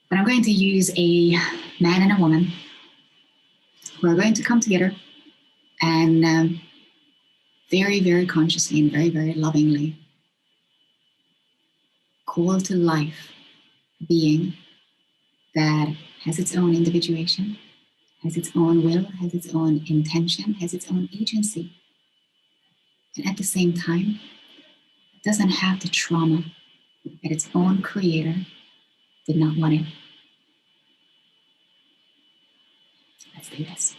But I'm going to use a man and a woman who are going to come together and very, very consciously and very, very lovingly call to life a being that has its own individuation, has its own will, has its own intention, has its own agency. And at the same time, it doesn't have the trauma that its own creator did not want it. Let's do this.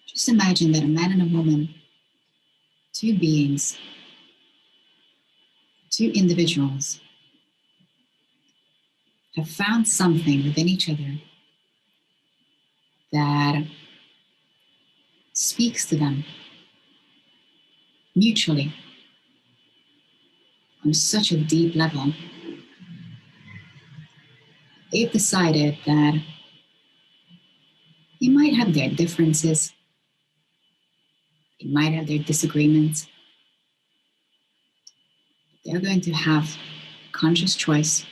Just imagine that a man and a woman, two beings, two individuals, have found something within each other that speaks to them mutually on such a deep level. They've decided that they might have their differences, they might have their disagreements. They're going to have conscious choice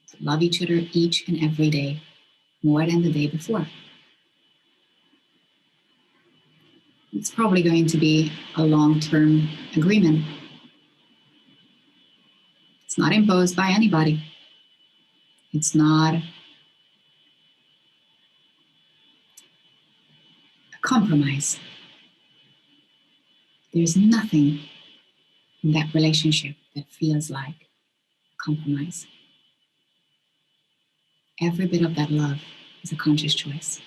to love each other each and every day more than the day before. It's probably going to be a long-term agreement. It's not imposed by anybody. It's not a compromise. There's nothing in that relationship that feels like compromise. Every bit of that love is a conscious choice.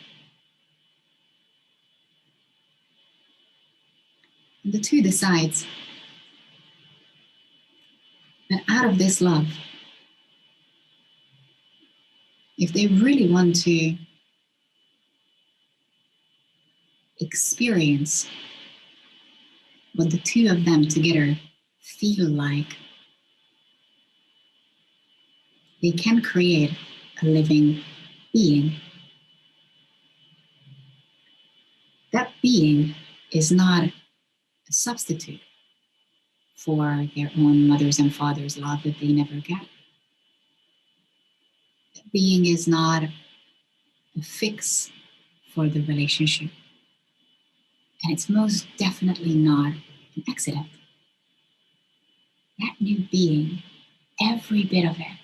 And the two decides that out of this love, if they really want to experience what the two of them together feel like, they can create a living being. That being is not a substitute for their own mothers and fathers' love that they never get. That being is not a fix for the relationship. And it's most definitely not an accident. That new being, every bit of it,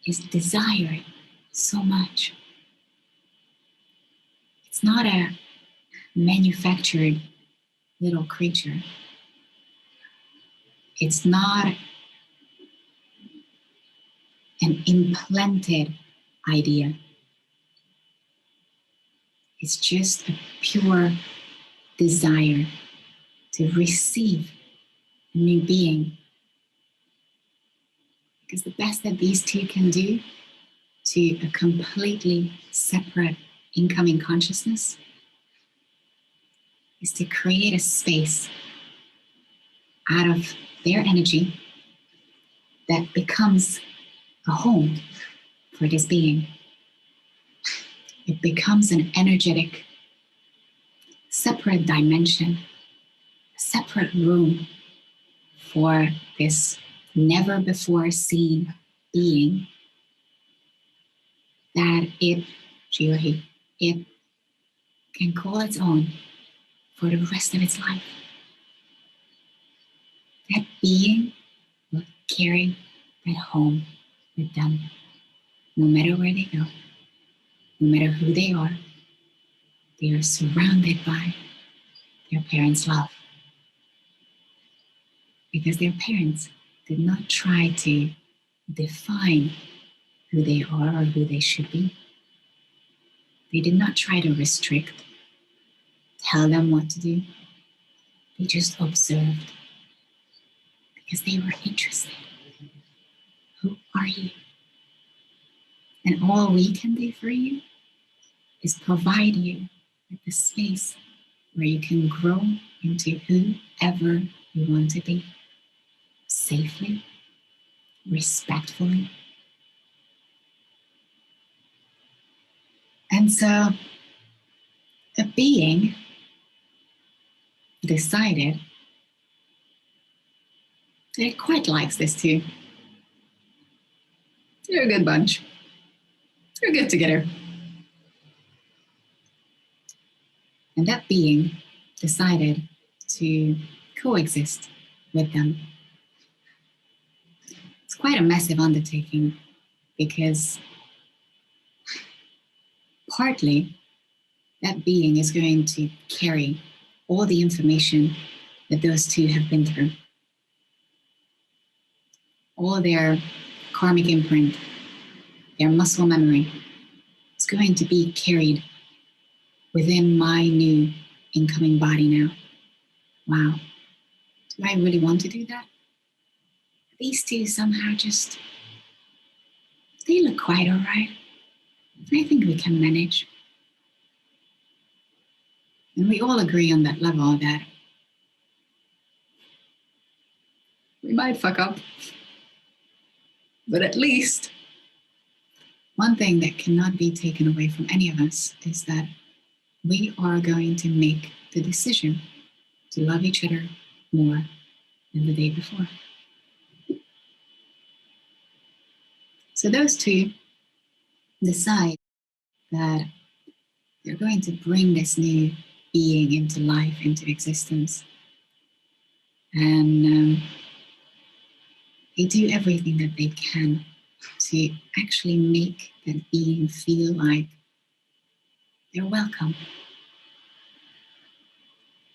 is desiring so much. It's not a manufactured little creature. It's not an implanted idea. It's just a pure desire to receive a new being. Because the best that these two can do to a completely separate incoming consciousness is to create a space out of their energy that becomes a home for this being. It becomes an energetic, separate dimension, a separate room for this never before seen being that it can call its own for the rest of its life. That being will carry that home with them, no matter where they go, no matter who they are surrounded by their parents' love. Because their parents did not try to define who they are or who they should be. They did not try to restrict, tell them what to do. They just observed because they were interested. Who are you? And all we can do for you is provide you with the space where you can grow into whoever you want to be, safely, respectfully. And so a being decided that it quite likes this too. They're a good bunch. They're good together. And that being decided to coexist with them. It's quite a massive undertaking because partly that being is going to carry all the information that those two have been through, all their karmic imprint, their muscle memory. It's going to be carried within my new incoming body now. Wow. Do I really want to do that? These two somehow just, they look quite all right. I think we can manage. And we all agree on that level that we might fuck up. But at least one thing that cannot be taken away from any of us is that we are going to make the decision to love each other more than the day before. So those two decide that they're going to bring this new being into life, into existence. And they do everything that they can to actually make that being feel like they're welcome.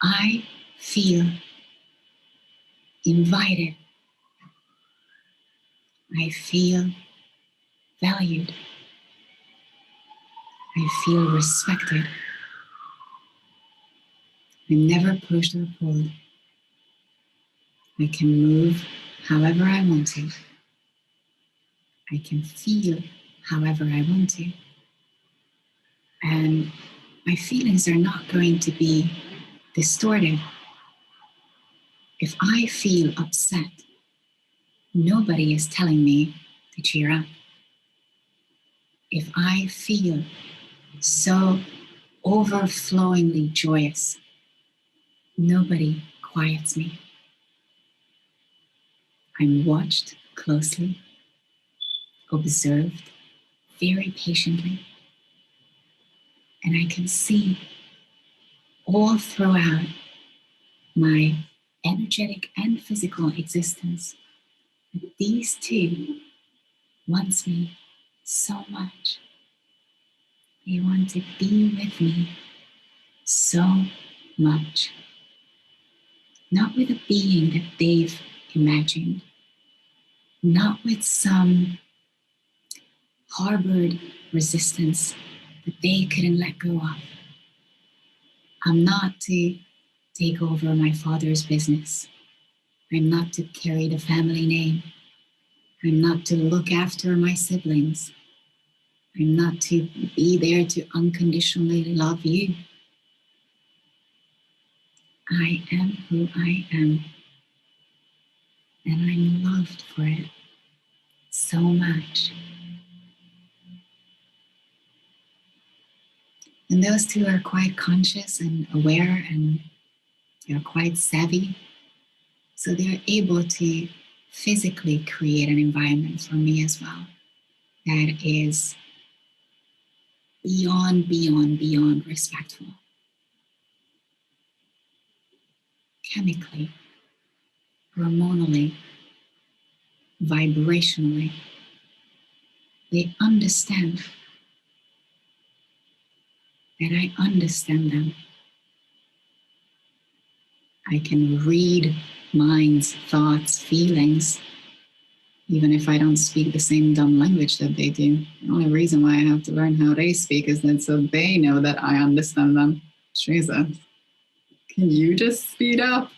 I feel invited. I feel valued. I feel respected. I'm never pushed or pulled. I can move however I want to. I can feel however I want to. And my feelings are not going to be distorted. If I feel upset, nobody is telling me to cheer up. If I feel so overflowingly joyous, nobody quiets me. I'm watched closely, observed very patiently, and I can see all throughout my energetic and physical existence that these two want me so much. They want to be with me so much. Not with a being that they've imagined, not with some harbored resistance that they couldn't let go of. I'm not to take over my father's business. I'm not to carry the family name. I'm not to look after my siblings. I'm not to be there to unconditionally love you. I am who I am, and I'm loved for it so much. And those two are quite conscious and aware, and they're quite savvy. So they're able to physically create an environment for me as well that is beyond respectful. Chemically, hormonally, vibrationally, they understand that I understand them. I can read minds, thoughts, feelings, even if I don't speak the same dumb language that they do. The only reason why I have to learn how they speak is that so they know that I understand them. Jesus. Can you just speed up?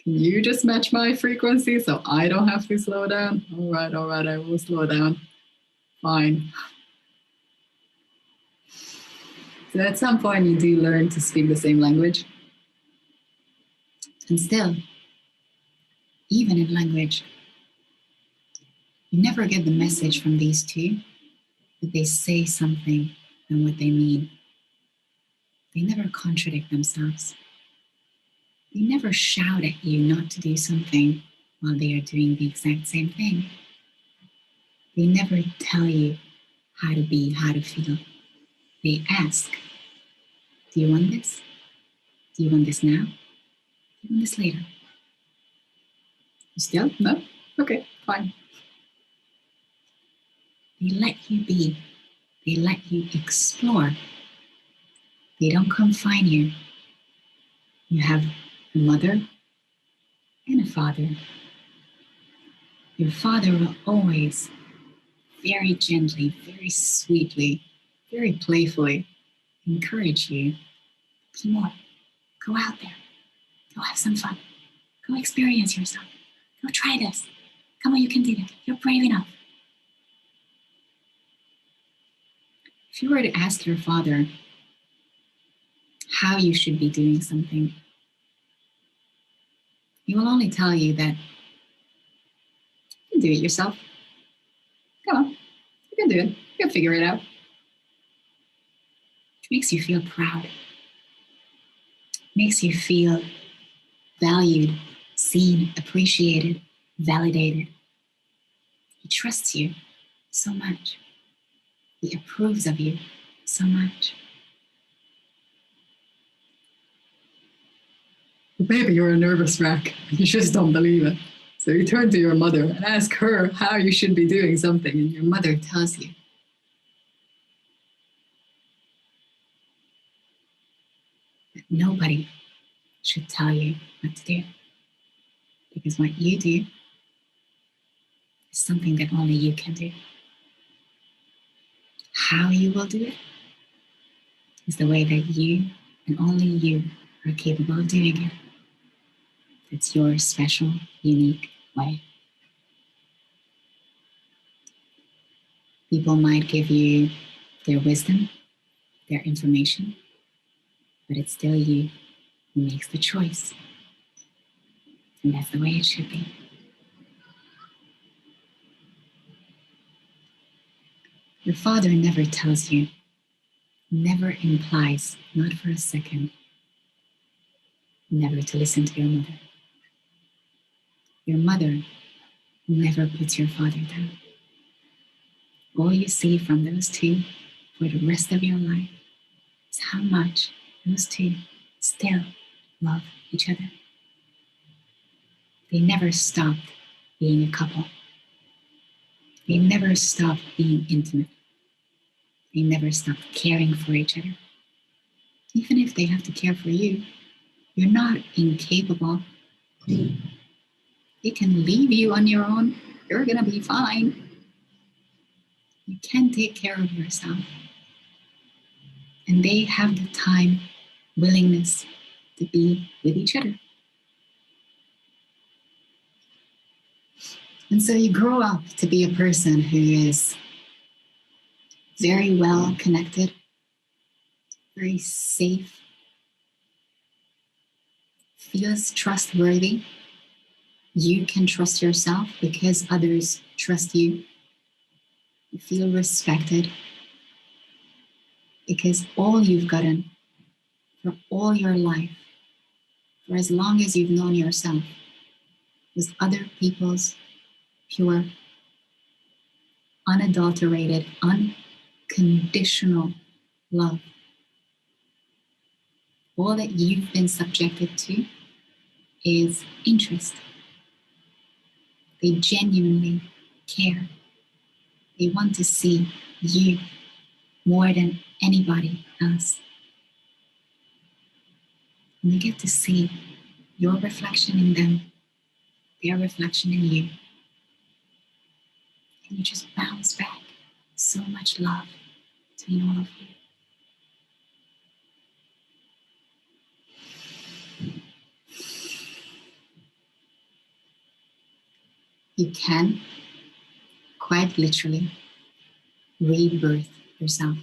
Can you just match my frequency so I don't have to slow down? All right, I will slow down. Fine. So at some point you do learn to speak the same language. And still, even in language, you never get the message from these two that they say something and what they mean. They never contradict themselves. They never shout at you not to do something while they are doing the exact same thing. They never tell you how to be, how to feel. They ask, do you want this? Do you want this now? Do you want this later? You still? No? Okay, fine. They let you be. They let you explore. They don't confine you. You have a mother and a father. Your father will always very gently, very sweetly, very playfully encourage you. Come on, go out there. Go have some fun. Go experience yourself. Go try this. Come on, you can do that. You're brave enough. If you were to ask your father how you should be doing something, he will only tell you that you can do it yourself. Come on, you can do it. You can figure it out. It makes you feel proud. It makes you feel valued, seen, appreciated, validated. He trusts you so much. He approves of you so much. Maybe you're a nervous wreck. You just don't believe it. So you turn to your mother and ask her how you should be doing something, and your mother tells you. That nobody should tell you what to do. Because what you do is something that only you can do. How you will do it is the way that you and only you are capable of doing it. It's your special, unique way. People might give you their wisdom, their information, but it's still you who makes the choice. And that's the way it should be. Your father never tells you, never implies, not for a second, never to listen to your mother. Your mother never puts your father down. All you see from those two for the rest of your life is how much those two still love each other. They never stopped being a couple. They never stopped being intimate. They never stopped caring for each other. Even if they have to care for you, you're not incapable. They can leave you on your own. You're going to be fine. You can take care of yourself. And they have the time, willingness to be with each other. And so you grow up to be a person who is very well connected, very safe, feels trustworthy. You can trust yourself because others trust you. You feel respected because all you've gotten for all your life, for as long as you've known yourself, was other people's pure, unadulterated, unconditional love. All that you've been subjected to is interest. They genuinely care. They want to see you more than anybody else. And you get to see your reflection in them, their reflection in you. And you just bounce back so much love between all of you. You can, quite literally, rebirth yourself.